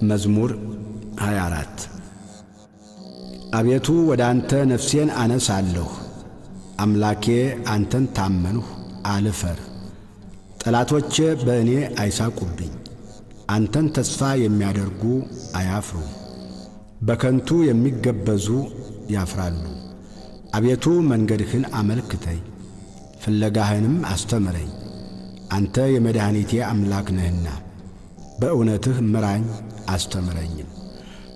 መዝሙር 24 አቤቱ ወደ አንተ ነፍሴን አነሳለሁ። አምላኬ አንተን ታመንሁ አልፈር። ጠላቶቼ በእኔ አይሳቁብኝ። አንተን ተስፋ የሚያደርጉ አያፍሩ። በከንቱ የሚገበዙ ያፍራሉ። አቤቱ መንገድህን አመልክተኝ፣ ፍለጋህንም አስተምረኝ። አንተ የመድኃኒቴ አምላክ ነህና በእውነትህ ምራኝ አስተምረኝም።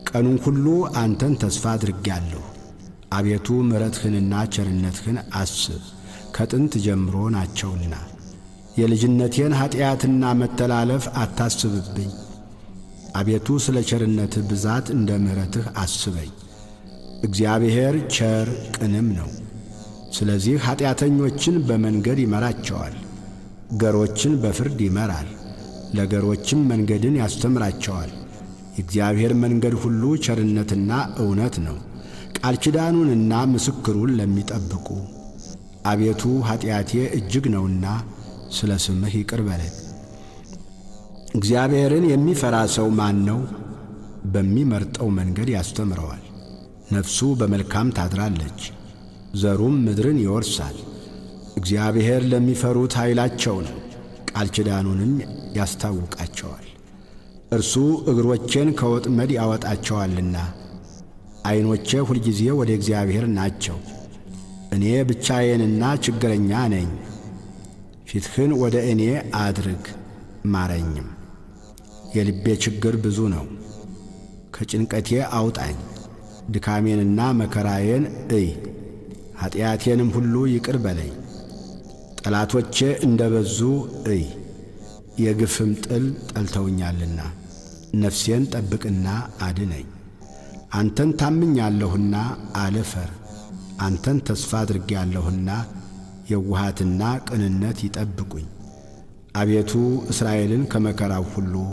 ቀኑን ሁሉ አንተን ተስፋ አድርጌአለሁ። አቤቱ ምሕረትህንና ቸርነትህን አስብ፣ ከጥንት ጀምሮ ናቸውና። የልጅነቴን ኀጢአትና መተላለፍ አታስብብኝ። አቤቱ ስለ ቸርነትህ ብዛት እንደ ምሕረትህ አስበኝ። እግዚአብሔር ቸር ቅንም ነው። ስለዚህ ኀጢአተኞችን በመንገድ ይመራቸዋል፣ ገሮችን በፍርድ ይመራል፣ ለገሮችም መንገድን ያስተምራቸዋል። የእግዚአብሔር መንገድ ሁሉ ቸርነትና እውነት ነው፣ ቃል ኪዳኑንና ምስክሩን ለሚጠብቁ። አቤቱ ኀጢአቴ እጅግ ነውና ስለ ስምህ ይቅር በለኝ። እግዚአብሔርን የሚፈራ ሰው ማን ነው? በሚመርጠው መንገድ ያስተምረዋል። ነፍሱ በመልካም ታድራለች፣ ዘሩም ምድርን ይወርሳል። እግዚአብሔር ለሚፈሩት ኃይላቸው ነው፣ ቃል ኪዳኑንም ያስታውቃቸዋል። እርሱ እግሮቼን ከወጥመድ ያወጣቸዋልና። ዐይኖቼ ሁልጊዜ ወደ እግዚአብሔር ናቸው። እኔ ብቻዬንና ችግረኛ ነኝ። ፊትህን ወደ እኔ አድርግ ማረኝም። የልቤ ችግር ብዙ ነው፣ ከጭንቀቴ አውጣኝ። ድካሜንና መከራዬን እይ፣ ኀጢአቴንም ሁሉ ይቅር በለኝ። ጠላቶቼ እንደ በዙ እይ፣ የግፍም ጥል ጠልተውኛልና። ነፍሴን ጠብቅና አድነኝ። አንተን ታምኛለሁና አልፈር። አንተን ተስፋ አድርጌአለሁና የውሃትና ቅንነት ይጠብቁኝ። አቤቱ እስራኤልን ከመከራው ሁሉ